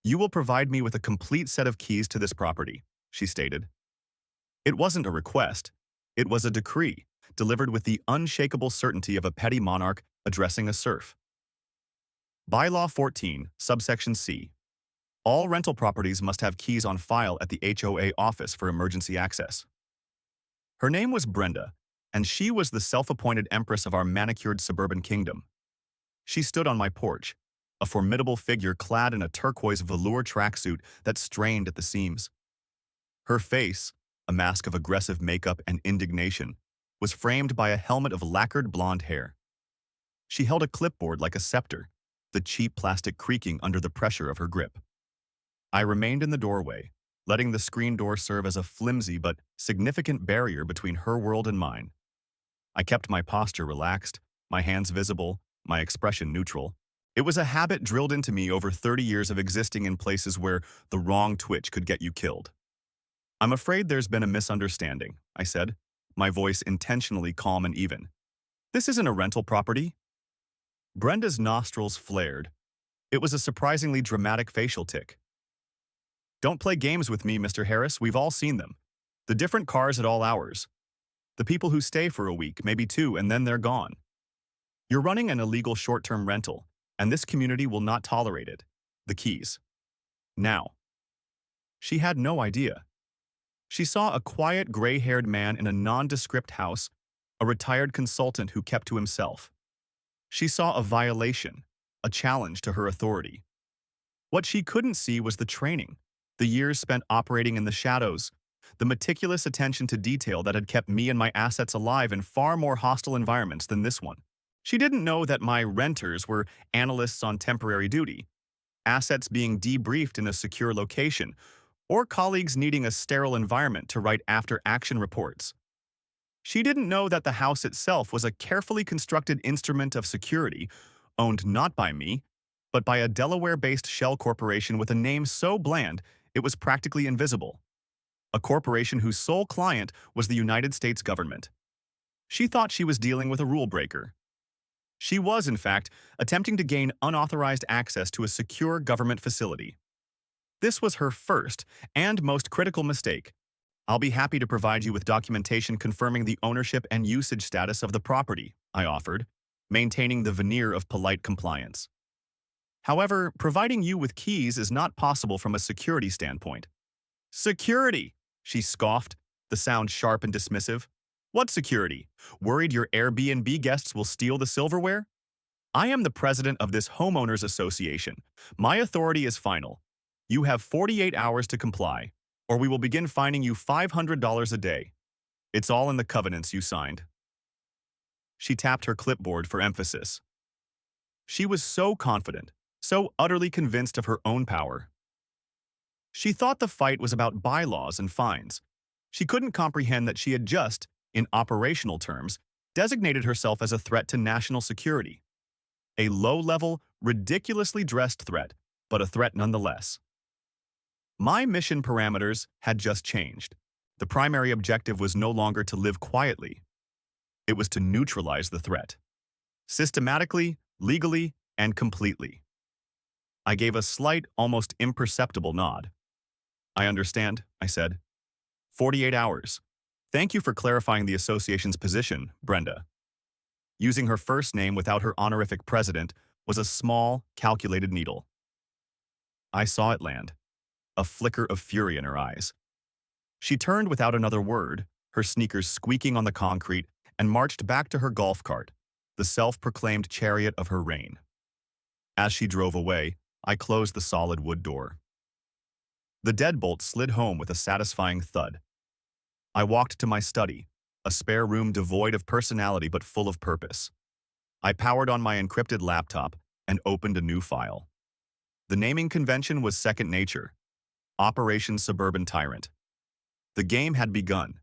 "You will provide me with a complete set of keys to this property," she stated. It wasn't a request. It was a decree, delivered with the unshakable certainty of a petty monarch addressing a serf. Bylaw 14, subsection C. All rental properties must have keys on file at the HOA office for emergency access. Her name was Brenda, and she was the self-appointed empress of our manicured suburban kingdom. She stood on my porch, a formidable figure clad in a turquoise velour tracksuit that strained at the seams. Her face, a mask of aggressive makeup and indignation, was framed by a helmet of lacquered blonde hair. She held a clipboard like a scepter, the cheap plastic creaking under the pressure of her grip. I remained in the doorway, letting the screen door serve as a flimsy but significant barrier between her world and mine. I kept my posture relaxed, my hands visible, my expression neutral. It was a habit drilled into me over 30 years of existing in places where the wrong twitch could get you killed. "I'm afraid there's been a misunderstanding," I said, my voice intentionally calm and even. "This isn't a rental property." Brenda's nostrils flared. It was a surprisingly dramatic facial tic. "Don't play games with me, Mr. Harris. We've all seen them. The different cars at all hours. The people who stay for a week, maybe two, and then they're gone. You're running an illegal short-term rental, and this community will not tolerate it. The keys. Now." She had no idea. She saw a quiet, gray-haired man in a nondescript house, a retired consultant who kept to himself. She saw a violation, a challenge to her authority. What she couldn't see was the training, the years spent operating in the shadows, the meticulous attention to detail that had kept me and my assets alive in far more hostile environments than this one. She didn't know that my renters were analysts on temporary duty, assets being debriefed in a secure location, or colleagues needing a sterile environment to write after-action reports. She didn't know that the house itself was a carefully constructed instrument of security, owned not by me, but by a Delaware-based shell corporation with a name so bland it was practically invisible. A corporation whose sole client was the United States government. She thought she was dealing with a rule breaker. She was, in fact, attempting to gain unauthorized access to a secure government facility. This was her first and most critical mistake. "I'll be happy to provide you with documentation confirming the ownership and usage status of the property," I offered, maintaining the veneer of polite compliance. "However, providing you with keys is not possible from a security standpoint." "Security!" she scoffed, the sound sharp and dismissive. "What security? Worried your Airbnb guests will steal the silverware? I am the president of this homeowners association. My authority is final. You have 48 hours to comply, or we will begin fining you $500 a day. It's all in the covenants you signed." She tapped her clipboard for emphasis. She was so confident, so utterly convinced of her own power. She thought the fight was about bylaws and fines. She couldn't comprehend that she had just, in operational terms, designated herself as a threat to national security. A low-level, ridiculously dressed threat, but a threat nonetheless. My mission parameters had just changed. The primary objective was no longer to live quietly. It was to neutralize the threat. Systematically, legally, and completely. I gave a slight, almost imperceptible nod. "I understand," I said. 48 hours. Thank you for clarifying the association's position, Brenda." Using her first name without her honorific president was a small, calculated needle. I saw it land, a flicker of fury in her eyes. She turned without another word, her sneakers squeaking on the concrete, and marched back to her golf cart, the self-proclaimed chariot of her reign. As she drove away, I closed the solid wood door. The deadbolt slid home with a satisfying thud. I walked to my study, a spare room devoid of personality but full of purpose. I powered on my encrypted laptop and opened a new file. The naming convention was second nature. Operation Suburban Tyrant. The game had begun.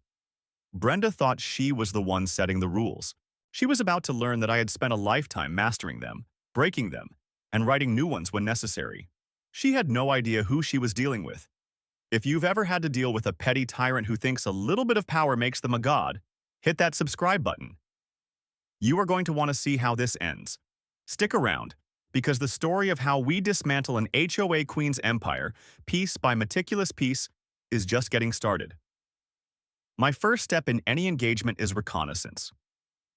Brenda thought she was the one setting the rules. She was about to learn that I had spent a lifetime mastering them, breaking them, and writing new ones when necessary. She had no idea who she was dealing with. If you've ever had to deal with a petty tyrant who thinks a little bit of power makes them a god, hit that subscribe button. You are going to want to see how this ends. Stick around, because the story of how we dismantle an HOA queen's empire, piece by meticulous piece, is just getting started. My first step in any engagement is reconnaissance.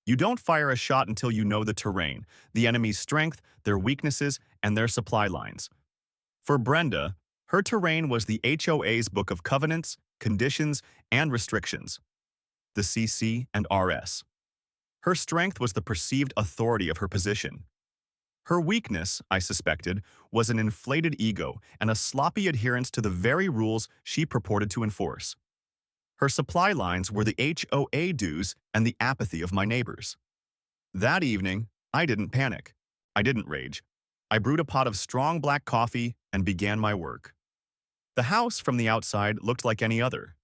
You don't fire a shot until you know the terrain, the enemy's strength, their weaknesses, and their supply lines. For Brenda, her terrain was the HOA's book of covenants, conditions, and restrictions, the CC and RS. Her strength was the perceived authority of her position. Her weakness, I suspected, was an inflated ego and a sloppy adherence to the very rules she purported to enforce. Her supply lines were the HOA dues and the apathy of my neighbors. That evening, I didn't panic. I didn't rage. I brewed a pot of strong black coffee and began my work. The house from the outside looked like any other.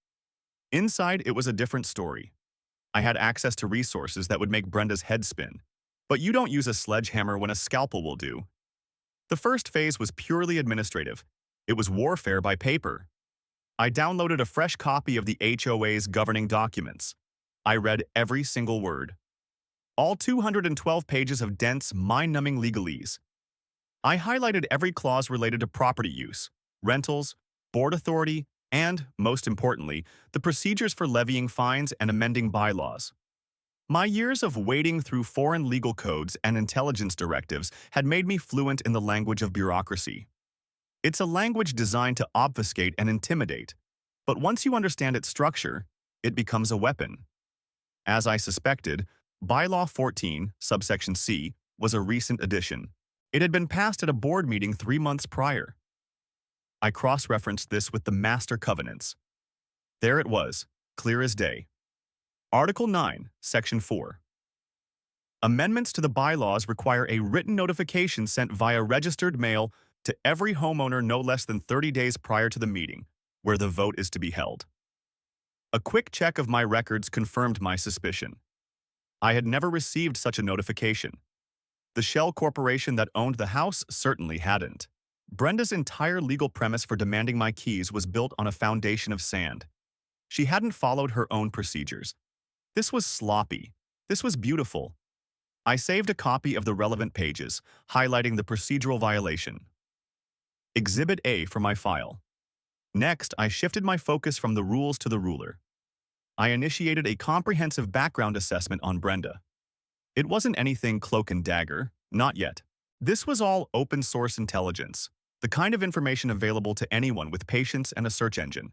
Inside, it was a different story. I had access to resources that would make Brenda's head spin. But you don't use a sledgehammer when a scalpel will do. The first phase was purely administrative. It was warfare by paper. I downloaded a fresh copy of the HOA's governing documents. I read every single word. All 212 pages of dense, mind-numbing legalese. I highlighted every clause related to property use, rentals, board authority, and, most importantly, the procedures for levying fines and amending bylaws. My years of wading through foreign legal codes and intelligence directives had made me fluent in the language of bureaucracy. It's a language designed to obfuscate and intimidate, but once you understand its structure, it becomes a weapon. As I suspected, Bylaw 14, subsection C, was a recent addition. It had been passed at a board meeting 3 months prior. I cross-referenced this with the Master Covenants. There it was, clear as day. Article 9, Section 4. Amendments to the bylaws require a written notification sent via registered mail to every homeowner no less than 30 days prior to the meeting, where the vote is to be held. A quick check of my records confirmed my suspicion. I had never received such a notification. The shell corporation that owned the house certainly hadn't. Brenda's entire legal premise for demanding my keys was built on a foundation of sand. She hadn't followed her own procedures. This was sloppy. This was beautiful. I saved a copy of the relevant pages, highlighting the procedural violation. Exhibit A for my file. Next, I shifted my focus from the rules to the ruler. I initiated a comprehensive background assessment on Brenda. It wasn't anything cloak and dagger, not yet. This was all open-source intelligence, the kind of information available to anyone with patience and a search engine.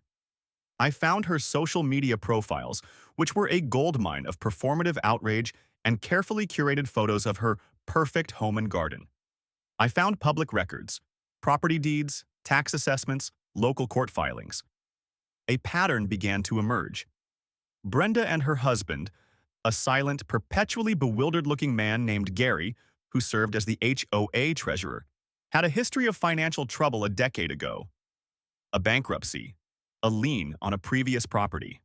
I found her social media profiles, which were a goldmine of performative outrage and carefully curated photos of her perfect home and garden. I found public records, property deeds, tax assessments, local court filings. A pattern began to emerge. Brenda and her husband, a silent, perpetually bewildered-looking man named Gary, who served as the HOA treasurer, had a history of financial trouble a decade ago. A bankruptcy, a lien on a previous property.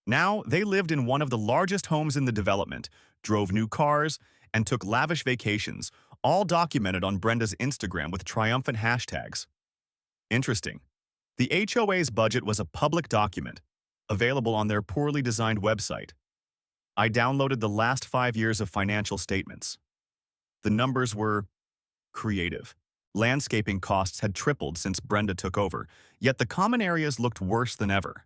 Now, they lived in one of the largest homes in the development, drove new cars, and took lavish vacations, all documented on Brenda's Instagram with triumphant hashtags. Interesting. The HOA's budget was a public document, available on their poorly designed website. I downloaded the last 5 years of financial statements. The numbers were creative. Landscaping costs had tripled since Brenda took over, yet the common areas looked worse than ever.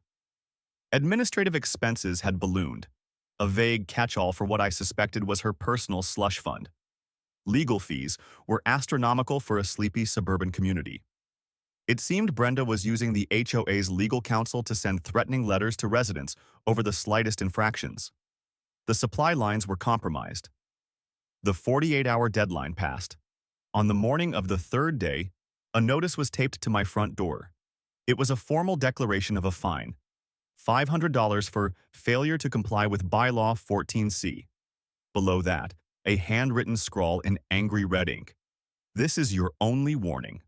Administrative expenses had ballooned, a vague catch-all for what I suspected was her personal slush fund. Legal fees were astronomical for a sleepy suburban community. It seemed Brenda was using the HOA's legal counsel to send threatening letters to residents over the slightest infractions. The supply lines were compromised. The 48-hour deadline passed. On the morning of the third day, a notice was taped to my front door. It was a formal declaration of a fine, $500 for failure to comply with Bylaw 14C. Below that, a handwritten scrawl in angry red ink. This is your only warning.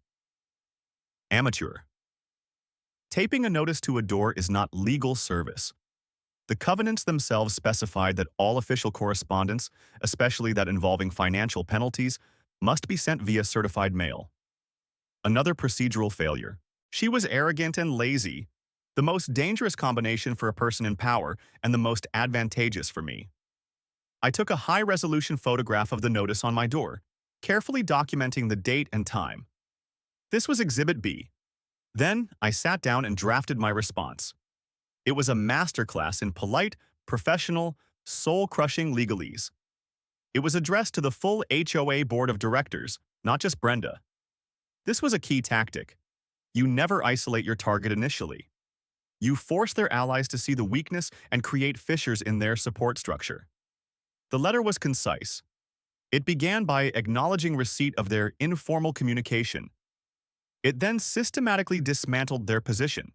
Amateur. Taping a notice to a door is not legal service. The covenants themselves specified that all official correspondence, especially that involving financial penalties, must be sent via certified mail. Another procedural failure. She was arrogant and lazy, the most dangerous combination for a person in power and the most advantageous for me. I took a high-resolution photograph of the notice on my door, carefully documenting the date and time. This was Exhibit B. Then I sat down and drafted my response. It was a masterclass in polite, professional, soul-crushing legalese. It was addressed to the full HOA board of directors, not just Brenda. This was a key tactic. You never isolate your target initially. You force their allies to see the weakness and create fissures in their support structure. The letter was concise. It began by acknowledging receipt of their informal communication. It then systematically dismantled their position.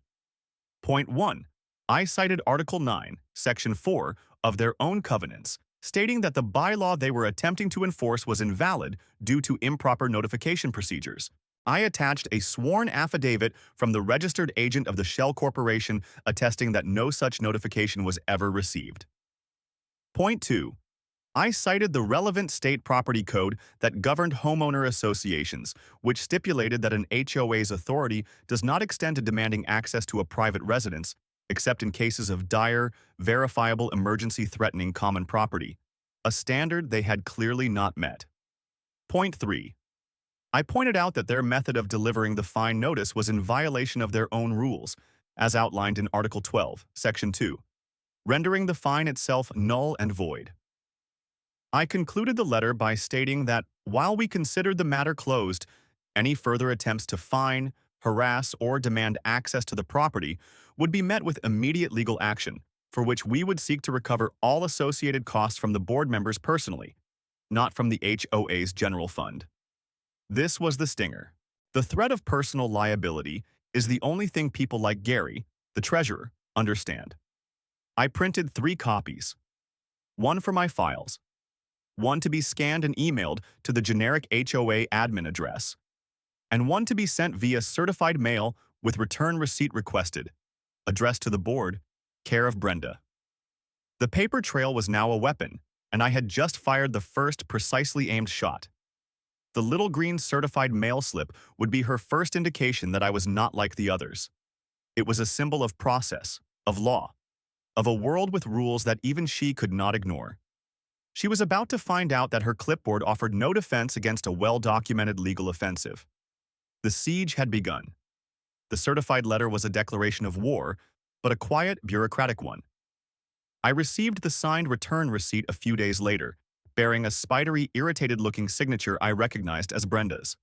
Point 1. I cited Article 9, Section 4 of their own covenants, stating that the bylaw they were attempting to enforce was invalid due to improper notification procedures. I attached a sworn affidavit from the registered agent of the Shell Corporation attesting that no such notification was ever received. Point 2. I cited the relevant state property code that governed homeowner associations, which stipulated that an HOA's authority does not extend to demanding access to a private residence, except in cases of dire, verifiable emergency threatening common property, a standard they had clearly not met. Point 3. I pointed out that their method of delivering the fine notice was in violation of their own rules, as outlined in Article 12, Section 2, rendering the fine itself null and void. I concluded the letter by stating that while we considered the matter closed, any further attempts to fine, harass, or demand access to the property would be met with immediate legal action, for which we would seek to recover all associated costs from the board members personally, not from the HOA's general fund. This was the stinger. The threat of personal liability is the only thing people like Gary, the treasurer, understand. I printed 3 copies. One for my files. One to be scanned and emailed to the generic HOA admin address, and one to be sent via certified mail with return receipt requested, addressed to the board, care of Brenda. The paper trail was now a weapon, and I had just fired the first precisely aimed shot. The little green certified mail slip would be her first indication that I was not like the others. It was a symbol of process, of law, of a world with rules that even she could not ignore. She was about to find out that her clipboard offered no defense against a well-documented legal offensive. The siege had begun. The certified letter was a declaration of war, but a quiet, bureaucratic one. I received the signed return receipt a few days later, bearing a spidery, irritated-looking signature I recognized as Brenda's.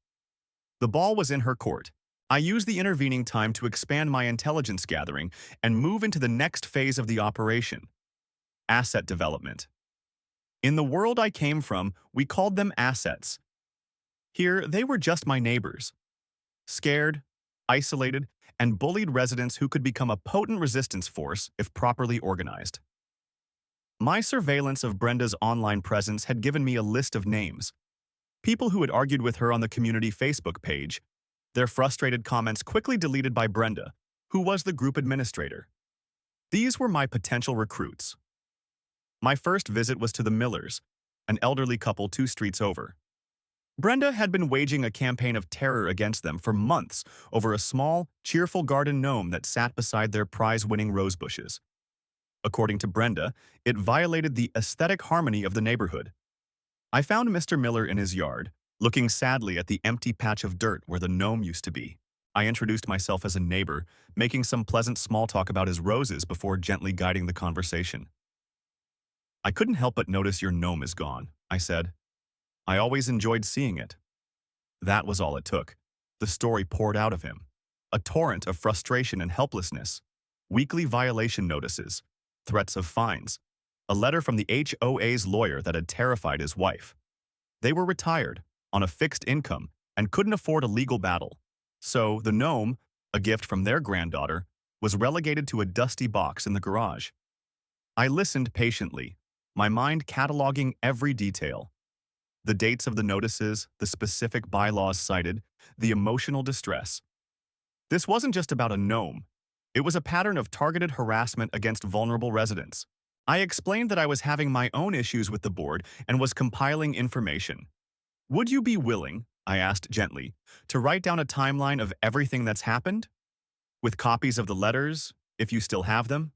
The ball was in her court. I used the intervening time to expand my intelligence gathering and move into the next phase of the operation: asset development. In the world I came from, we called them assets. Here, they were just my neighbors. Scared, isolated, and bullied residents who could become a potent resistance force if properly organized. My surveillance of Brenda's online presence had given me a list of names. People who had argued with her on the community Facebook page, their frustrated comments quickly deleted by Brenda, who was the group administrator. These were my potential recruits. My first visit was to the Millers, an elderly couple 2 streets over. Brenda had been waging a campaign of terror against them for months over a small, cheerful garden gnome that sat beside their prize-winning rose bushes. According to Brenda, it violated the aesthetic harmony of the neighborhood. I found Mr. Miller in his yard, looking sadly at the empty patch of dirt where the gnome used to be. I introduced myself as a neighbor, making some pleasant small talk about his roses before gently guiding the conversation. "I couldn't help but notice your gnome is gone," I said. "I always enjoyed seeing it." That was all it took. The story poured out of him. A torrent of frustration and helplessness. Weekly violation notices. Threats of fines. A letter from the HOA's lawyer that had terrified his wife. They were retired, on a fixed income, and couldn't afford a legal battle. So the gnome, a gift from their granddaughter, was relegated to a dusty box in the garage. I listened patiently, my mind cataloging every detail. The dates of the notices, the specific bylaws cited, the emotional distress. This wasn't just about a gnome. It was a pattern of targeted harassment against vulnerable residents. I explained that I was having my own issues with the board and was compiling information. "Would you be willing," I asked gently, "to write down a timeline of everything that's happened? With copies of the letters, if you still have them?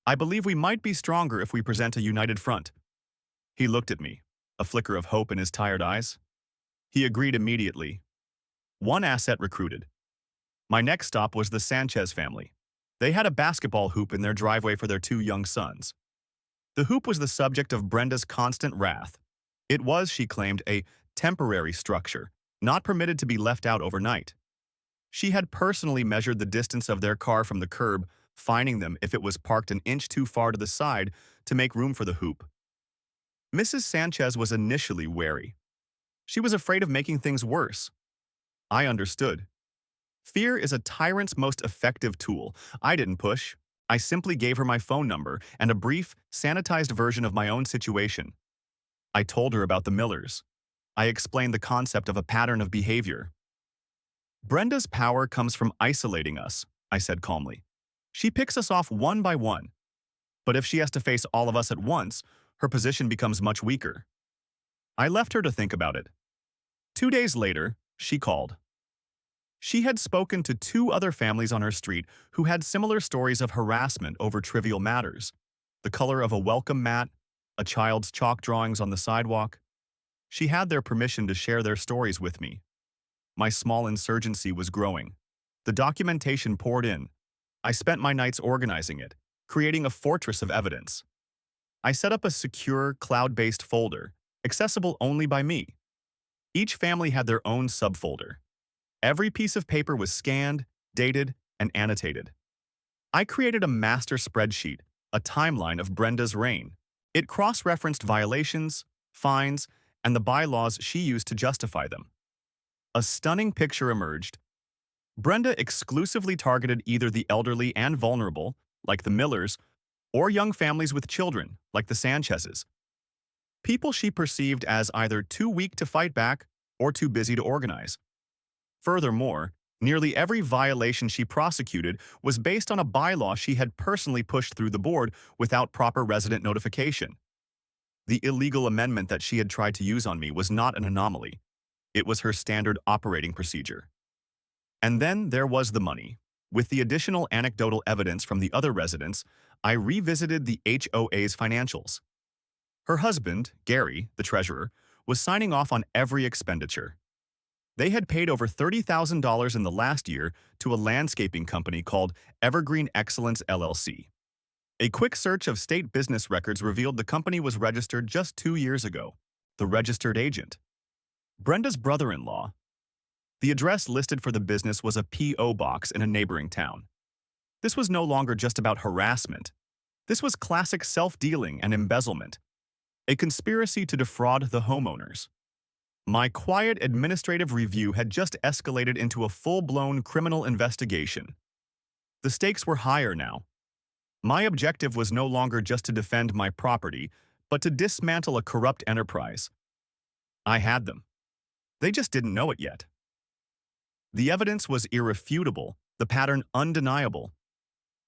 I believe we might be stronger if we present a united front." He looked at me, a flicker of hope in his tired eyes. He agreed immediately. One asset recruited. My next stop was the Sanchez family. They had a basketball hoop in their driveway for their two young sons. The hoop was the subject of Brenda's constant wrath. It was, she claimed, a temporary structure, not permitted to be left out overnight. She had personally measured the distance of their car from the curb, fining them if it was parked an inch too far to the side to make room for the hoop. Mrs. Sanchez was initially wary. She was afraid of making things worse. I understood. Fear is a tyrant's most effective tool. I didn't push. I simply gave her my phone number and a brief, sanitized version of my own situation. I told her about the Millers. I explained the concept of a pattern of behavior. Brenda's power comes from isolating us, I said calmly. She picks us off one by one. But if she has to face all of us at once, her position becomes much weaker. I left her to think about it. 2 days later, she called. She had spoken to 2 other families on her street who had similar stories of harassment over trivial matters. The color of a welcome mat, a child's chalk drawings on the sidewalk. She had their permission to share their stories with me. My small insurgency was growing. The documentation poured in. I spent my nights organizing it, creating a fortress of evidence. I set up a secure, cloud-based folder, accessible only by me. Each family had their own subfolder. Every piece of paper was scanned, dated, and annotated. I created a master spreadsheet, a timeline of Brenda's reign. It cross-referenced violations, fines, and the bylaws she used to justify them. A stunning picture emerged. Brenda exclusively targeted either the elderly and vulnerable, like the Millers, or young families with children, like the Sanchezes. People she perceived as either too weak to fight back or too busy to organize. Furthermore, nearly every violation she prosecuted was based on a bylaw she had personally pushed through the board without proper resident notification. The illegal amendment that she had tried to use on me was not an anomaly. It was her standard operating procedure. And then there was the money. With the additional anecdotal evidence from the other residents, I revisited the HOA's financials. Her husband, Gary, the treasurer, was signing off on every expenditure. They had paid over $30,000 in the last year to a landscaping company called Evergreen Excellence LLC. A quick search of state business records revealed the company was registered just 2 years ago. The registered agent. Brenda's brother-in-law. The address listed for the business was a P.O. box in a neighboring town. This was no longer just about harassment. This was classic self-dealing and embezzlement. A conspiracy to defraud the homeowners. My quiet administrative review had just escalated into a full-blown criminal investigation. The stakes were higher now. My objective was no longer just to defend my property, but to dismantle a corrupt enterprise. I had them. They just didn't know it yet. The evidence was irrefutable, the pattern undeniable.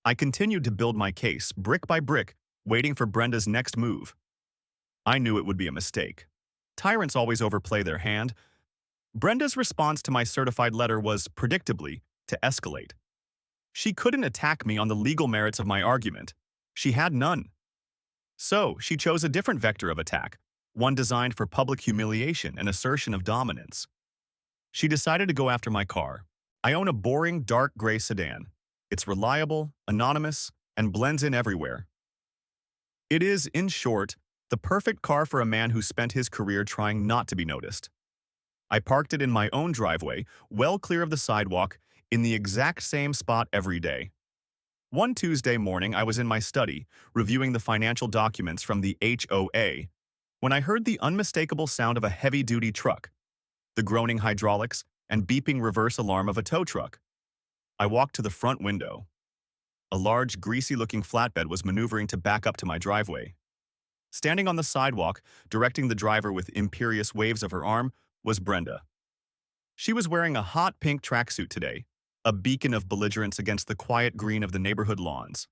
I continued to build my case, brick by brick, waiting for Brenda's next move. I knew it would be a mistake. Tyrants always overplay their hand. Brenda's response to my certified letter was, predictably, to escalate. She couldn't attack me on the legal merits of my argument. She had none. So, she chose a different vector of attack, one designed for public humiliation and assertion of dominance. She decided to go after my car. I own a boring, dark gray sedan. It's reliable, anonymous, and blends in everywhere. It is, in short, the perfect car for a man who spent his career trying not to be noticed. I parked it in my own driveway, well clear of the sidewalk, in the exact same spot every day. One Tuesday morning, I was in my study, reviewing the financial documents from the HOA, when I heard the unmistakable sound of a heavy-duty truck, the groaning hydraulics and beeping reverse alarm of a tow truck. I walked to the front window. A large, greasy-looking flatbed was maneuvering to back up to my driveway. Standing on the sidewalk, directing the driver with imperious waves of her arm, was Brenda. She was wearing a hot pink tracksuit today, a beacon of belligerence against the quiet green of the neighborhood lawns.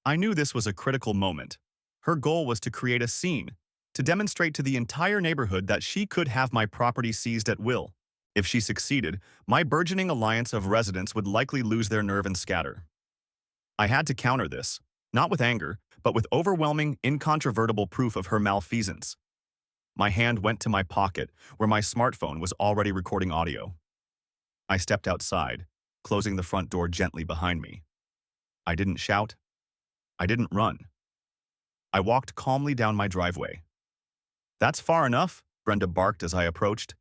I knew this was a critical moment. Her goal was to create a scene, to demonstrate to the entire neighborhood that she could have my property seized at will. If she succeeded, my burgeoning alliance of residents would likely lose their nerve and scatter. I had to counter this, not with anger, but with overwhelming, incontrovertible proof of her malfeasance. My hand went to my pocket, where my smartphone was already recording audio. I stepped outside, closing the front door gently behind me. I didn't shout. I didn't run. I walked calmly down my driveway. "That's far enough," Brenda barked as I approached.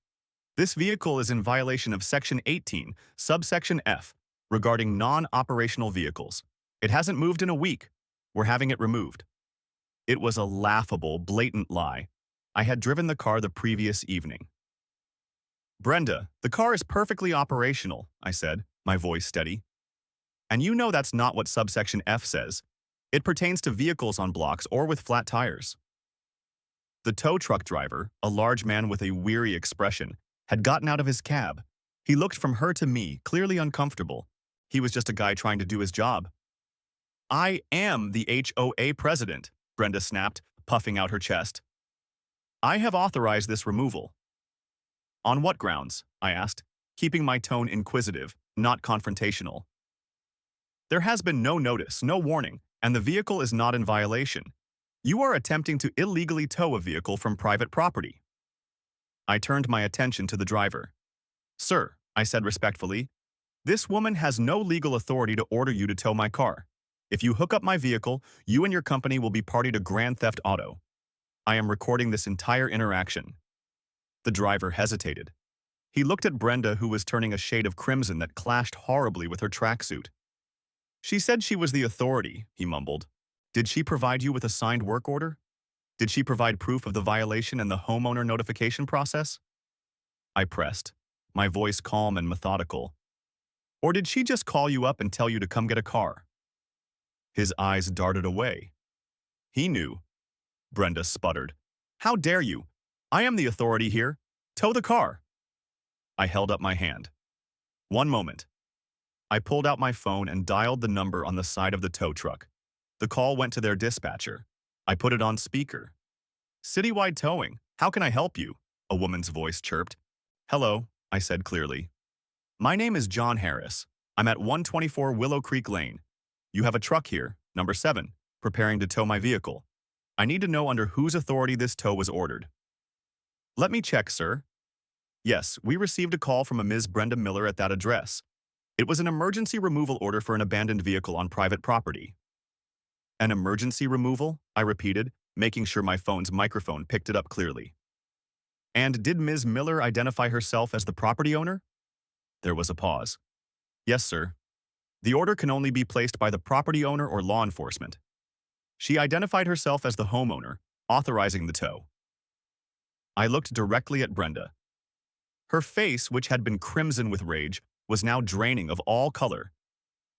"This vehicle is in violation of Section 18, subsection F, regarding non-operational vehicles. It hasn't moved in a week. We're having it removed." It was a laughable, blatant lie. I had driven the car the previous evening. "Brenda, the car is perfectly operational," I said, my voice steady. "And you know that's not what subsection F says. It pertains to vehicles on blocks or with flat tires." The tow truck driver, a large man with a weary expression, had gotten out of his cab. He looked from her to me, clearly uncomfortable. He was just a guy trying to do his job. "I am the HOA president," Brenda snapped, puffing out her chest. "I have authorized this removal." "On what grounds?" I asked, keeping my tone inquisitive, not confrontational. "There has been no notice, no warning, and the vehicle is not in violation. You are attempting to illegally tow a vehicle from private property." I turned my attention to the driver. "Sir," I said respectfully, "this woman has no legal authority to order you to tow my car. If you hook up my vehicle, you and your company will be party to grand theft auto. I am recording this entire interaction." The driver hesitated. He looked at Brenda, who was turning a shade of crimson that clashed horribly with her tracksuit. "She said she was the authority," he mumbled. "Did she provide you with a signed work order? Did she provide proof of the violation and the homeowner notification process?" I pressed, my voice calm and methodical. "Or did she just call you up and tell you to come get a car?" His eyes darted away. "He knew," Brenda sputtered. "How dare you? I am the authority here. Tow the car." I held up my hand. "One moment." I pulled out my phone and dialed the number on the side of the tow truck. The call went to their dispatcher. I put it on speaker. "Citywide Towing, how can I help you?" a woman's voice chirped. "Hello," I said clearly. "My name is John Harris. I'm at 124 Willow Creek Lane. You have a truck here, number 7, preparing to tow my vehicle. I need to know under whose authority this tow was ordered." "Let me check, sir." "Yes, we received a call from a Ms. Brenda Miller at that address. It was an emergency removal order for an abandoned vehicle on private property." "An emergency removal?" I repeated, making sure my phone's microphone picked it up clearly. "And did Ms. Miller identify herself as the property owner?" There was a pause. "Yes, sir. The order can only be placed by the property owner or law enforcement. She identified herself as the homeowner, authorizing the tow." I looked directly at Brenda. Her face, which had been crimson with rage, was now draining of all color.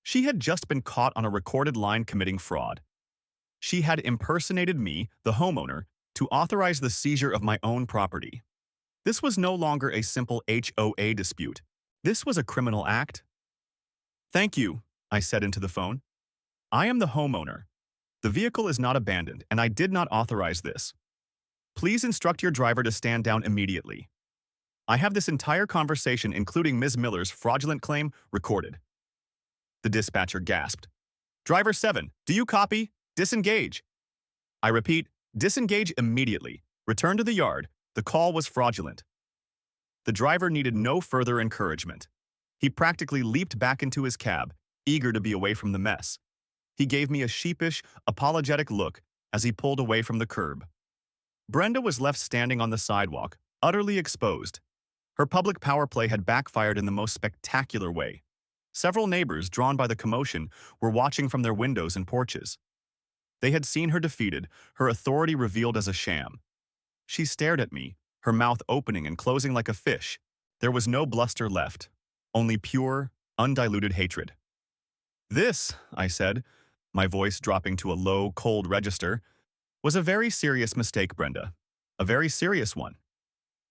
She had just been caught on a recorded line committing fraud. She had impersonated me, the homeowner, to authorize the seizure of my own property. This was no longer a simple HOA dispute. This was a criminal act. "Thank you," I said into the phone. "I am the homeowner. The vehicle is not abandoned, and I did not authorize this. Please instruct your driver to stand down immediately. I have this entire conversation, including Ms. Miller's fraudulent claim, recorded." The dispatcher gasped. "Driver 7, do you copy? Disengage." I repeat, disengage immediately. Return to the yard. The call was fraudulent. The driver needed no further encouragement. He practically leaped back into his cab, eager to be away from the mess. He gave me a sheepish, apologetic look as he pulled away from the curb. Brenda was left standing on the sidewalk, utterly exposed. Her public power play had backfired in the most spectacular way. Several neighbors, drawn by the commotion, were watching from their windows and porches. They had seen her defeated, her authority revealed as a sham. She stared at me, her mouth opening and closing like a fish. There was no bluster left, only pure, undiluted hatred. "This," I said, my voice dropping to a low, cold register, "was a very serious mistake, Brenda. A very serious one."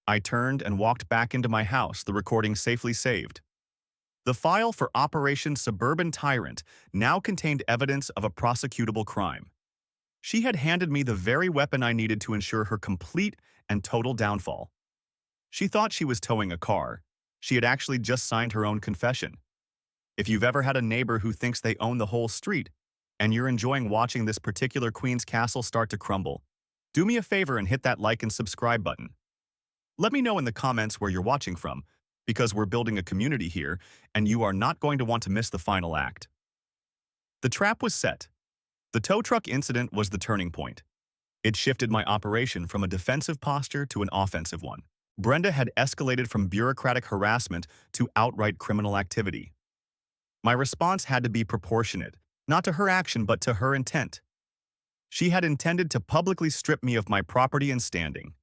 I turned and walked back into my house, the recording safely saved. The file for Operation Suburban Tyrant now contained evidence of a prosecutable crime. She had handed me the very weapon I needed to ensure her complete and total downfall. She thought she was towing a car. She had actually just signed her own confession. If you've ever had a neighbor who thinks they own the whole street, and you're enjoying watching this particular queen's castle start to crumble, Do me a favor and hit that like and subscribe button. Let me know in the comments where you're watching from, because we're building a community here and you are not going to want to miss the final act. The trap was set. The tow truck incident was the turning point. It shifted my operation from a defensive posture to an offensive one. Brenda had escalated from bureaucratic harassment to outright criminal activity. My response had to be proportionate, not to her action but to her intent. She had intended to publicly strip me of my property and standing.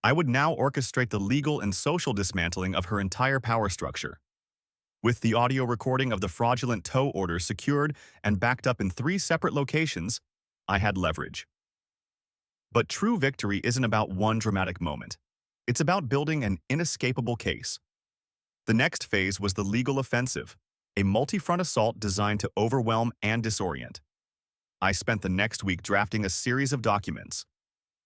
I would now orchestrate the legal and social dismantling of her entire power structure. With the audio recording of the fraudulent tow order secured and backed up in 3 separate locations, I had leverage. But true victory isn't about one dramatic moment. It's about building an inescapable case. The next phase was the legal offensive, a multi-front assault designed to overwhelm and disorient. I spent the next week drafting a series of documents.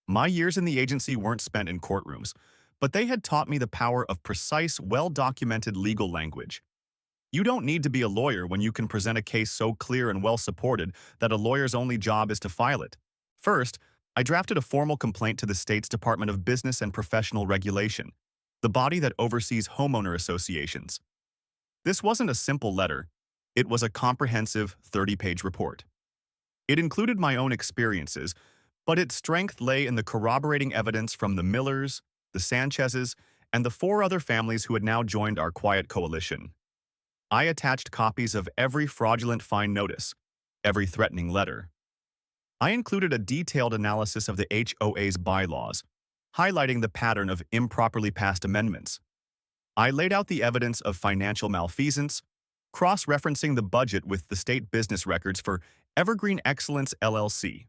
My years in the agency weren't spent in courtrooms, but they had taught me the power of precise, well-documented legal language. You don't need to be a lawyer when you can present a case so clear and well-supported that a lawyer's only job is to file it. First, I drafted a formal complaint to the state's Department of Business and Professional Regulation, the body that oversees homeowner associations. This wasn't a simple letter. It was a comprehensive 30-page report. It included my own experiences, but its strength lay in the corroborating evidence from the Millers, the Sanchezes, and the 4 other families who had now joined our quiet coalition. I attached copies of every fraudulent fine notice, every threatening letter. I included a detailed analysis of the HOA's bylaws, highlighting the pattern of improperly passed amendments. I laid out the evidence of financial malfeasance, cross-referencing the budget with the state business records for Evergreen Excellence LLC.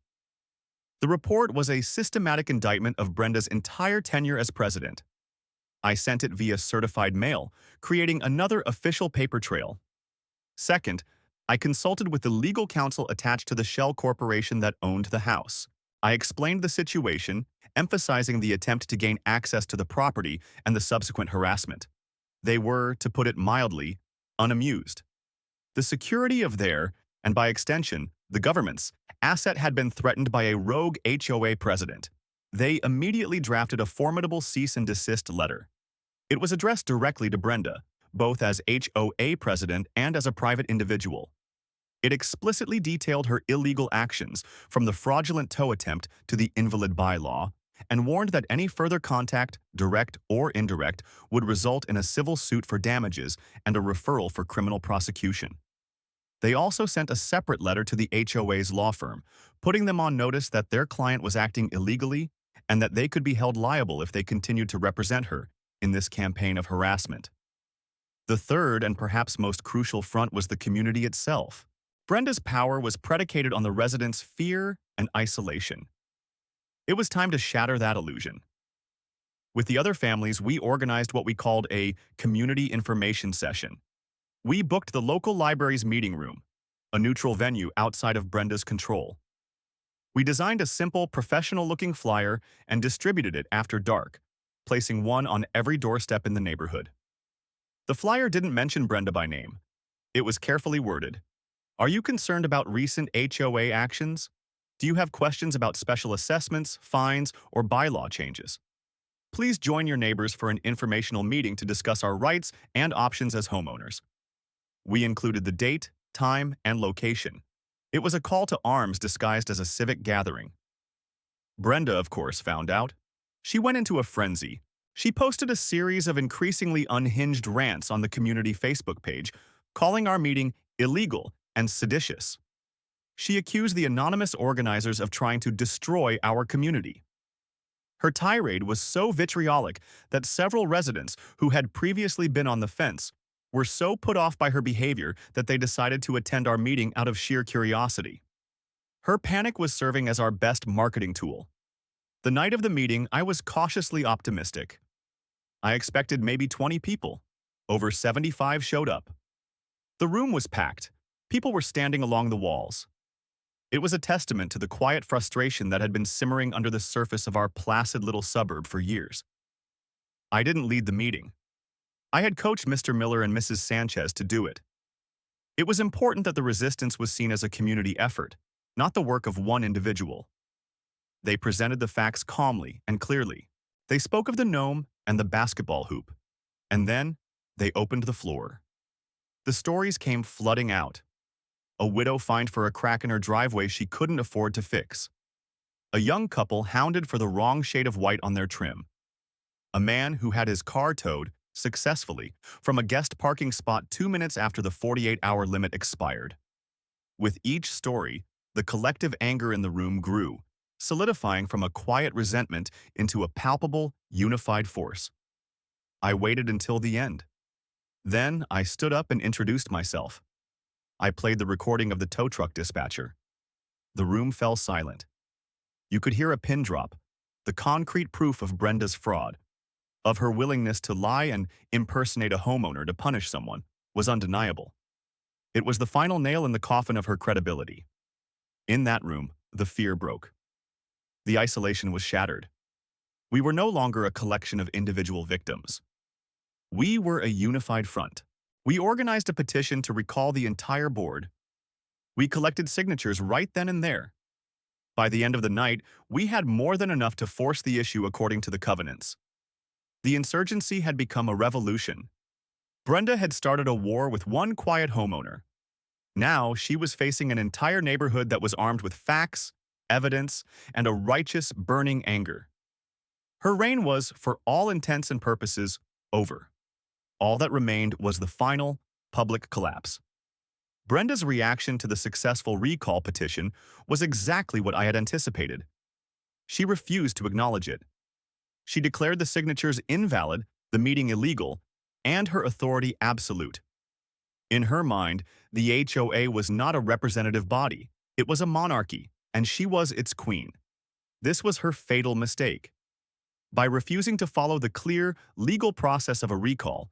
The report was a systematic indictment of Brenda's entire tenure as president. I sent it via certified mail, creating another official paper trail. Second, I consulted with the legal counsel attached to the shell corporation that owned the house. I explained the situation, emphasizing the attempt to gain access to the property and the subsequent harassment. They were, to put it mildly, unamused. The security of their, and by extension, the government's, asset had been threatened by a rogue HOA president. They immediately drafted a formidable cease and desist letter. It was addressed directly to Brenda, both as HOA president and as a private individual. It explicitly detailed her illegal actions, from the fraudulent tow attempt to the invalid bylaw, and warned that any further contact, direct or indirect, would result in a civil suit for damages and a referral for criminal prosecution. They also sent a separate letter to the HOA's law firm, putting them on notice that their client was acting illegally and that they could be held liable if they continued to represent her in this campaign of harassment. The third and perhaps most crucial front was the community itself. Brenda's power was predicated on the residents' fear and isolation. It was time to shatter that illusion. With the other families, we organized what we called a community information session. We booked the local library's meeting room, a neutral venue outside of Brenda's control. We designed a simple, professional-looking flyer and distributed it after dark, placing one on every doorstep in the neighborhood. The flyer didn't mention Brenda by name. It was carefully worded. Are you concerned about recent HOA actions? Do you have questions about special assessments, fines, or bylaw changes? Please join your neighbors for an informational meeting to discuss our rights and options as homeowners. We included the date, time, and location. It was a call to arms disguised as a civic gathering. Brenda, of course, found out. She went into a frenzy. She posted a series of increasingly unhinged rants on the community Facebook page, calling our meeting illegal and seditious. She accused the anonymous organizers of trying to destroy our community. Her tirade was so vitriolic that several residents who had previously been on the fence were so put off by her behavior that they decided to attend our meeting out of sheer curiosity. Her panic was serving as our best marketing tool. The night of the meeting, I was cautiously optimistic. I expected maybe 20 people. Over 75 showed up. The room was packed. People were standing along the walls. It was a testament to the quiet frustration that had been simmering under the surface of our placid little suburb for years. I didn't lead the meeting. I had coached Mr. Miller and Mrs. Sanchez to do it. It was important that the resistance was seen as a community effort, not the work of one individual. They presented the facts calmly and clearly. They spoke of the gnome and the basketball hoop. And then they opened the floor. The stories came flooding out. A widow fined for a crack in her driveway she couldn't afford to fix. A young couple hounded for the wrong shade of white on their trim. A man who had his car towed, successfully, from a guest parking spot 2 minutes after the 48-hour limit expired. With each story, the collective anger in the room grew, solidifying from a quiet resentment into a palpable, unified force. I waited until the end. Then I stood up and introduced myself. I played the recording of the tow truck dispatcher. The room fell silent. You could hear a pin drop, the concrete proof of Brenda's fraud, of her willingness to lie and impersonate a homeowner to punish someone, was undeniable. It was the final nail in the coffin of her credibility. In that room, the fear broke. The isolation was shattered. We were no longer a collection of individual victims. We were a unified front. We organized a petition to recall the entire board. We collected signatures right then and there. By the end of the night, we had more than enough to force the issue according to the covenants. The insurgency had become a revolution. Brenda had started a war with one quiet homeowner. Now she was facing an entire neighborhood that was armed with facts, evidence, and a righteous, burning anger. Her reign was, for all intents and purposes, over. All that remained was the final, public collapse. Brenda's reaction to the successful recall petition was exactly what I had anticipated. She refused to acknowledge it. She declared the signatures invalid, the meeting illegal, and her authority absolute. In her mind, the HOA was not a representative body. It was a monarchy, and she was its queen. This was her fatal mistake. By refusing to follow the clear, legal process of a recall,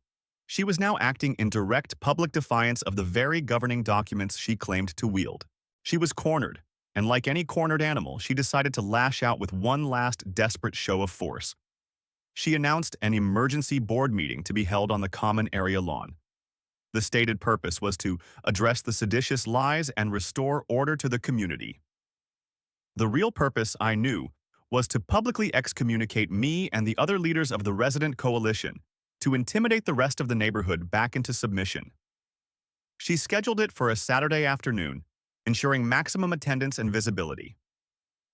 she was now acting in direct public defiance of the very governing documents she claimed to wield. She was cornered, and like any cornered animal, she decided to lash out with one last desperate show of force. She announced an emergency board meeting to be held on the common area lawn. The stated purpose was to address the seditious lies and restore order to the community. The real purpose, I knew, was to publicly excommunicate me and the other leaders of the resident coalition, to intimidate the rest of the neighborhood back into submission. She scheduled it for a Saturday afternoon, ensuring maximum attendance and visibility.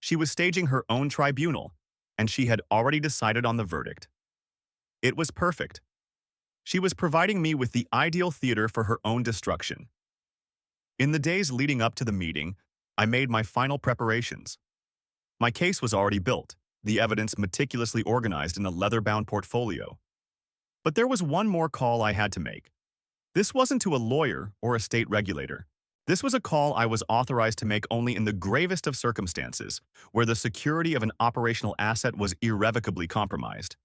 She was staging her own tribunal, and she had already decided on the verdict. It was perfect. She was providing me with the ideal theater for her own destruction. In the days leading up to the meeting, I made my final preparations. My case was already built, the evidence meticulously organized in a leather-bound portfolio. But there was one more call I had to make. This wasn't to a lawyer or a state regulator. This was a call I was authorized to make only in the gravest of circumstances, where the security of an operational asset was irrevocably compromised.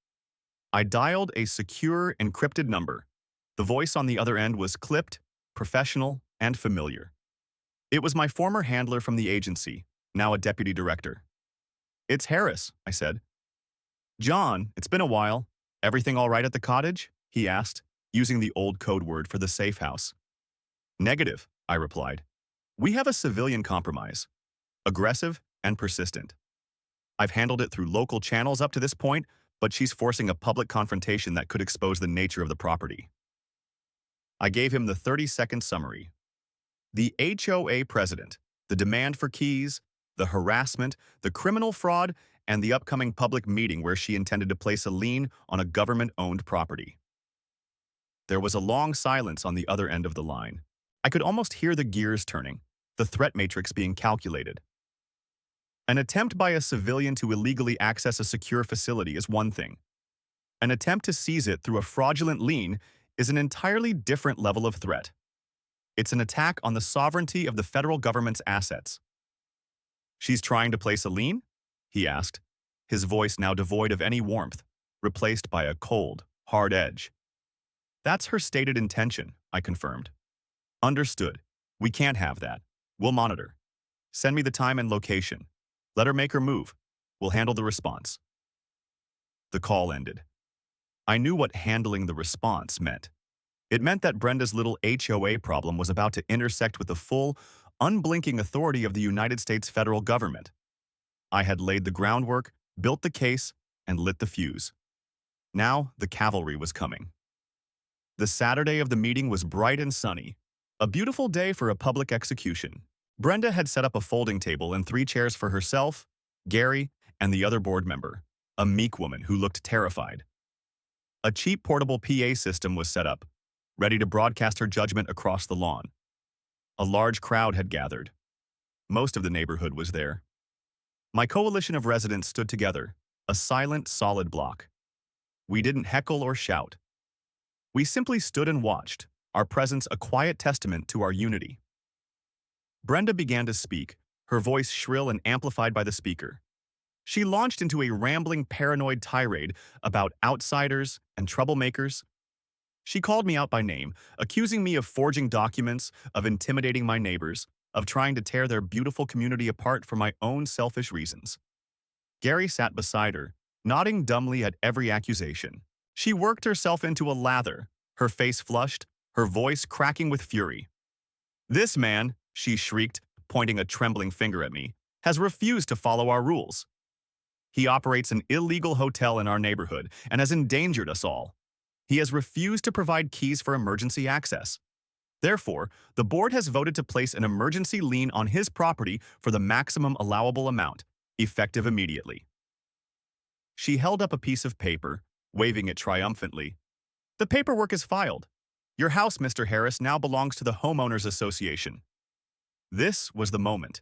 I dialed a secure, encrypted number. The voice on the other end was clipped, professional, and familiar. It was my former handler from the agency, now a deputy director. "It's Harris," I said. "John, it's been a while. Everything all right at the cottage?" he asked, using the old code word for the safe house. "Negative," I replied. "We have a civilian compromise. Aggressive and persistent. I've handled it through local channels up to this point, but she's forcing a public confrontation that could expose the nature of the property." I gave him the 30-second summary. The HOA president, the demand for keys, the harassment, the criminal fraud, and the upcoming public meeting where she intended to place a lien on a government-owned property. There was a long silence on the other end of the line. I could almost hear the gears turning, the threat matrix being calculated. An attempt by a civilian to illegally access a secure facility is one thing. An attempt to seize it through a fraudulent lien is an entirely different level of threat. It's an attack on the sovereignty of the federal government's assets. "She's trying to place a lien?" he asked, his voice now devoid of any warmth, replaced by a cold, hard edge. "That's her stated intention," I confirmed. "Understood. We can't have that. We'll monitor. Send me the time and location. Let her make her move. We'll handle the response." The call ended. I knew what handling the response meant. It meant that Brenda's little HOA problem was about to intersect with the full, unblinking authority of the United States federal government. I had laid the groundwork, built the case, and lit the fuse. Now the cavalry was coming. The Saturday of the meeting was bright and sunny, a beautiful day for a public execution. Brenda had set up a folding table and 3 chairs for herself, Gary, and the other board member, a meek woman who looked terrified. A cheap portable PA system was set up, ready to broadcast her judgment across the lawn. A large crowd had gathered. Most of the neighborhood was there. My coalition of residents stood together, a silent, solid block. We didn't heckle or shout. We simply stood and watched, our presence a quiet testament to our unity. Brenda began to speak, her voice shrill and amplified by the speaker. She launched into a rambling, paranoid tirade about outsiders and troublemakers. She called me out by name, accusing me of forging documents, of intimidating my neighbors, of trying to tear their beautiful community apart for my own selfish reasons. Gary sat beside her, nodding dumbly at every accusation. She worked herself into a lather, her face flushed, her voice cracking with fury. "This man," she shrieked, pointing a trembling finger at me, "has refused to follow our rules. He operates an illegal hotel in our neighborhood and has endangered us all. He has refused to provide keys for emergency access. Therefore, the board has voted to place an emergency lien on his property for the maximum allowable amount, effective immediately." She held up a piece of paper, waving it triumphantly. "The paperwork is filed. Your house, Mr. Harris, now belongs to the Homeowners Association." This was the moment,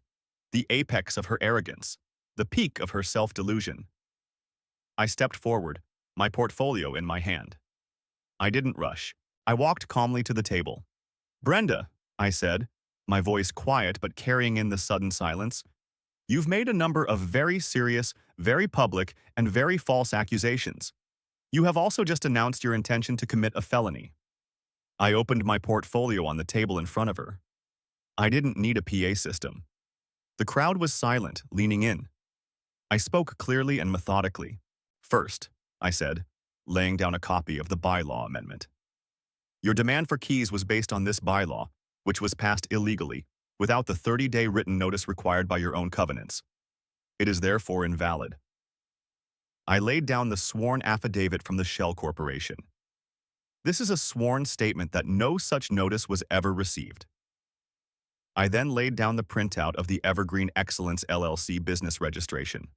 the apex of her arrogance, the peak of her self-delusion. I stepped forward, my portfolio in my hand. I didn't rush. I walked calmly to the table. "Brenda," I said, my voice quiet but carrying in the sudden silence, "you've made a number of very serious, very public, and very false accusations. You have also just announced your intention to commit a felony." I opened my portfolio on the table in front of her. I didn't need a PA system. The crowd was silent, leaning in. I spoke clearly and methodically. "First," I said, laying down a copy of the bylaw amendment. "Your demand for keys was based on this bylaw, which was passed illegally, without the 30-day written notice required by your own covenants. It is therefore invalid." I laid down the sworn affidavit from the Shell Corporation. This is a sworn statement that no such notice was ever received. I then laid down the printout of the Evergreen Excellence LLC business registration.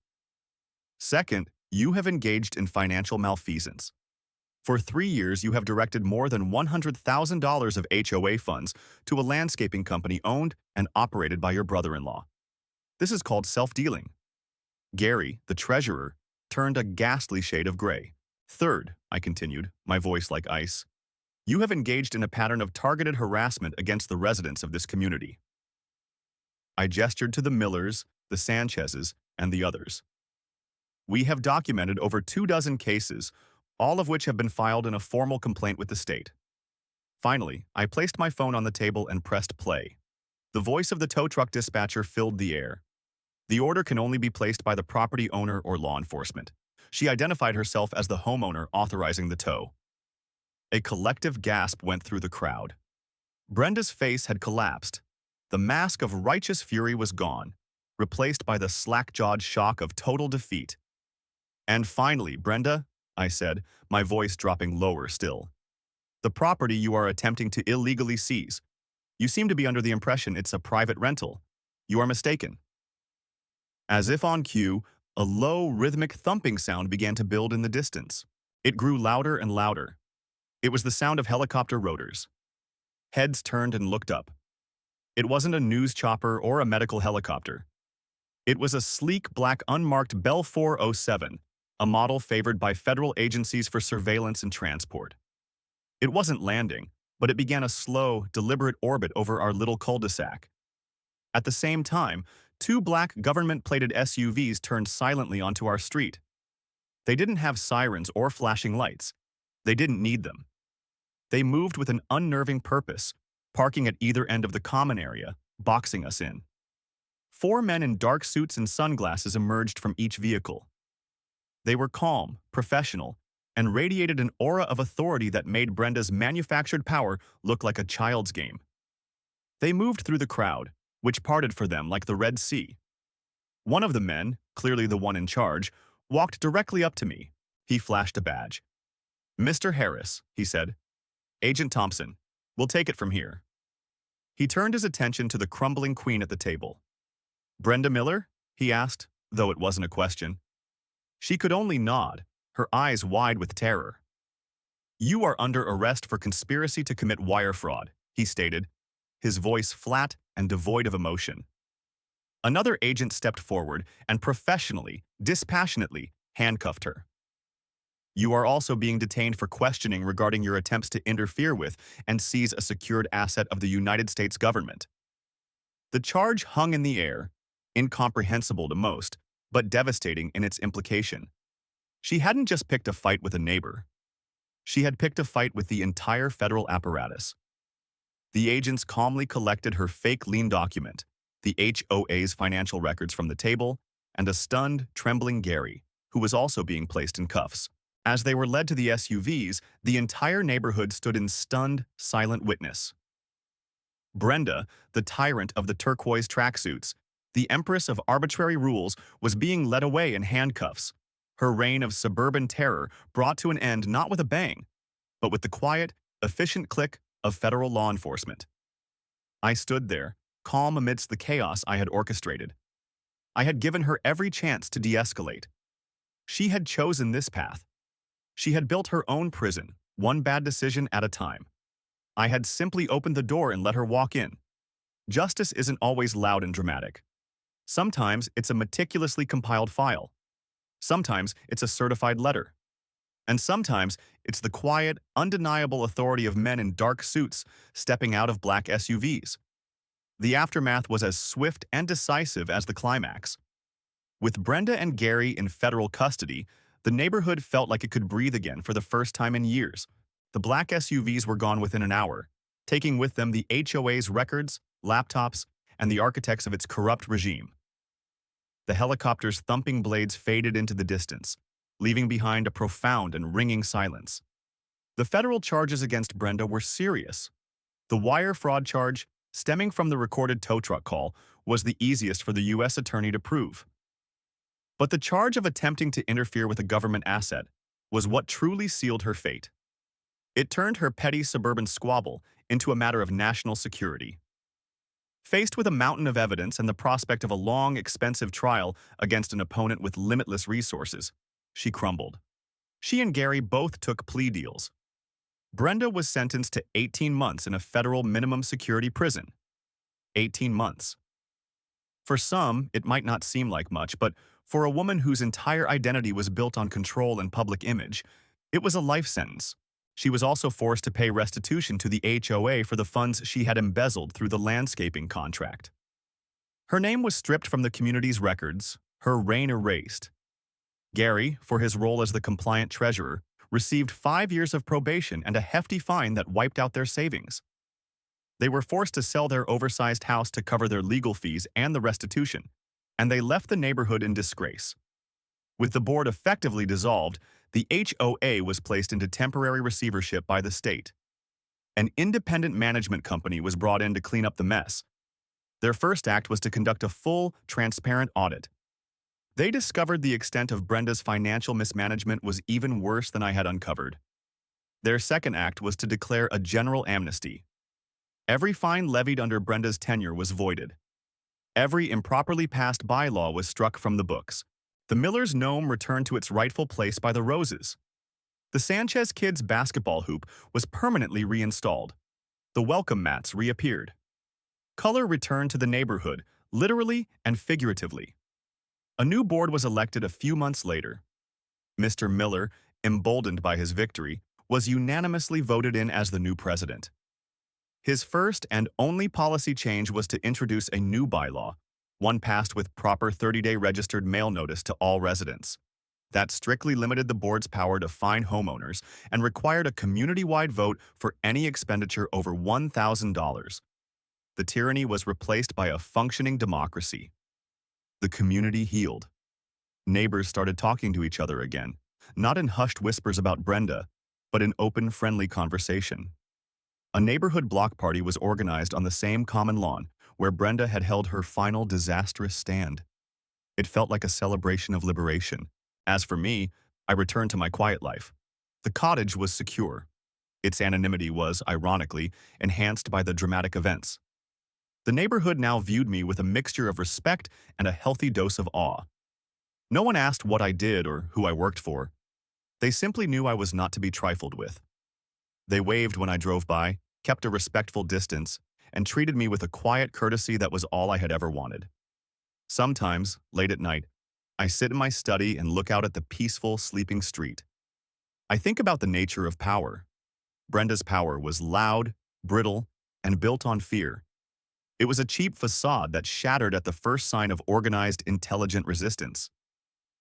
"Second, you have engaged in financial malfeasance. For 3 years, you have directed more than $100,000 of HOA funds to a landscaping company owned and operated by your brother-in-law. This is called self-dealing." Gary, the treasurer, turned a ghastly shade of gray. "Third," I continued, my voice like ice, "you have engaged in a pattern of targeted harassment against the residents of this community." I gestured to the Millers, the Sanchezes, and the others. "We have documented over 24 cases, all of which have been filed in a formal complaint with the state." Finally, I placed my phone on the table and pressed play. The voice of the tow truck dispatcher filled the air. "The order can only be placed by the property owner or law enforcement." She identified herself as the homeowner authorizing the tow. A collective gasp went through the crowd. Brenda's face had collapsed. The mask of righteous fury was gone, replaced by the slack-jawed shock of total defeat. "And finally, Brenda," I said, my voice dropping lower still, "the property you are attempting to illegally seize. You seem to be under the impression it's a private rental. You are mistaken." As if on cue, a low, rhythmic thumping sound began to build in the distance. It grew louder and louder. It was the sound of helicopter rotors. Heads turned and looked up. It wasn't a news chopper or a medical helicopter. It was a sleek, black, unmarked Bell 407, a model favored by federal agencies for surveillance and transport. It wasn't landing, but it began a slow, deliberate orbit over our little cul-de-sac. At the same time, 2 black government-plated SUVs turned silently onto our street. They didn't have sirens or flashing lights. They didn't need them. They moved with an unnerving purpose, parking at either end of the common area, boxing us in. 4 men in dark suits and sunglasses emerged from each vehicle. They were calm, professional, and radiated an aura of authority that made Brenda's manufactured power look like a child's game. They moved through the crowd, which parted for them like the Red Sea. One of the men, clearly the one in charge, walked directly up to me. He flashed a badge. "Mr. Harris," he said. "Agent Thompson. We'll take it from here." He turned his attention to the crumbling queen at the table. "Brenda Miller?" he asked, though it wasn't a question. She could only nod, her eyes wide with terror. "You are under arrest for conspiracy to commit wire fraud," he stated, his voice flat and devoid of emotion. Another agent stepped forward and professionally, dispassionately, handcuffed her. "You are also being detained for questioning regarding your attempts to interfere with and seize a secured asset of the United States government." The charge hung in the air, incomprehensible to most, but devastating in its implication. She hadn't just picked a fight with a neighbor. She had picked a fight with the entire federal apparatus. The agents calmly collected her fake lien document, the HOA's financial records from the table, and a stunned, trembling Gary, who was also being placed in cuffs. As they were led to the SUVs, the entire neighborhood stood in stunned, silent witness. Brenda, the tyrant of the turquoise tracksuits, the empress of arbitrary rules, was being led away in handcuffs, her reign of suburban terror brought to an end not with a bang, but with the quiet, efficient click of federal law enforcement. I stood there, calm amidst the chaos I had orchestrated. I had given her every chance to de-escalate. She had chosen this path. She had built her own prison, one bad decision at a time. I had simply opened the door and let her walk in. Justice isn't always loud and dramatic. Sometimes it's a meticulously compiled file. Sometimes it's a certified letter. And sometimes it's the quiet, undeniable authority of men in dark suits stepping out of black SUVs. The aftermath was as swift and decisive as the climax. With Brenda and Gary in federal custody, the neighborhood felt like it could breathe again for the first time in years. The black SUVs were gone within an hour, taking with them the HOA's records, laptops, and the architects of its corrupt regime. The helicopter's thumping blades faded into the distance, leaving behind a profound and ringing silence. The federal charges against Brenda were serious. The wire fraud charge, stemming from the recorded tow truck call, was the easiest for the U.S. attorney to prove. But the charge of attempting to interfere with a government asset was what truly sealed her fate. It turned her petty suburban squabble into a matter of national security. Faced with a mountain of evidence and the prospect of a long, expensive trial against an opponent with limitless resources, she crumbled. She and Gary both took plea deals. Brenda was sentenced to 18 months in a federal minimum security prison. 18 months. For some, it might not seem like much, but for a woman whose entire identity was built on control and public image, it was a life sentence. She was also forced to pay restitution to the HOA for the funds she had embezzled through the landscaping contract. Her name was stripped from the community's records, her reign erased. Gary, for his role as the compliant treasurer, received 5 years of probation and a hefty fine that wiped out their savings. They were forced to sell their oversized house to cover their legal fees and the restitution, and they left the neighborhood in disgrace. With the board effectively dissolved, the HOA was placed into temporary receivership by the state. An independent management company was brought in to clean up the mess. Their first act was to conduct a full, transparent audit. They discovered the extent of Brenda's financial mismanagement was even worse than I had uncovered. Their second act was to declare a general amnesty. Every fine levied under Brenda's tenure was voided. Every improperly passed bylaw was struck from the books. The Miller's gnome returned to its rightful place by the roses. The Sanchez kids' basketball hoop was permanently reinstalled. The welcome mats reappeared. Color returned to the neighborhood, literally and figuratively. A new board was elected a few months later. Mr. Miller, emboldened by his victory, was unanimously voted in as the new president. His first and only policy change was to introduce a new bylaw, one passed with proper 30-day registered mail notice to all residents. That strictly limited the board's power to fine homeowners and required a community-wide vote for any expenditure over $1,000. The tyranny was replaced by a functioning democracy. The community healed. Neighbors started talking to each other again, not in hushed whispers about Brenda, but in open, friendly conversation. A neighborhood block party was organized on the same common lawn where Brenda had held her final disastrous stand. It felt like a celebration of liberation. As for me, I returned to my quiet life. The cottage was secure. Its anonymity was, ironically, enhanced by the dramatic events. The neighborhood now viewed me with a mixture of respect and a healthy dose of awe. No one asked what I did or who I worked for. They simply knew I was not to be trifled with. They waved when I drove by, kept a respectful distance, and treated me with a quiet courtesy that was all I had ever wanted. Sometimes, late at night, I sit in my study and look out at the peaceful, sleeping street. I think about the nature of power. Brenda's power was loud, brittle, and built on fear. It was a cheap facade that shattered at the first sign of organized, intelligent resistance.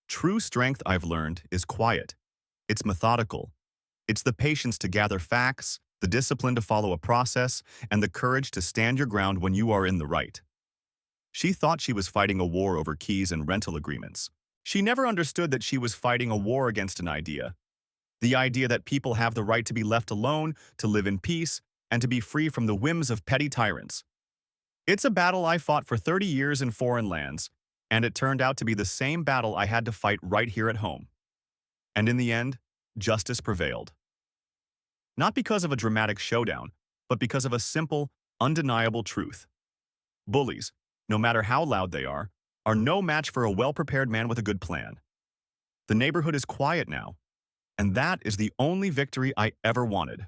True strength, I've learned, is quiet. It's methodical. It's the patience to gather facts, the discipline to follow a process, and the courage to stand your ground when you are in the right. She thought she was fighting a war over keys and rental agreements. She never understood that she was fighting a war against an idea. The idea that people have the right to be left alone, to live in peace, and to be free from the whims of petty tyrants. It's a battle I fought for 30 years in foreign lands, and it turned out to be the same battle I had to fight right here at home. And in the end, justice prevailed. Not because of a dramatic showdown, but because of a simple, undeniable truth. Bullies, no matter how loud they are no match for a well-prepared man with a good plan. The neighborhood is quiet now, and that is the only victory I ever wanted.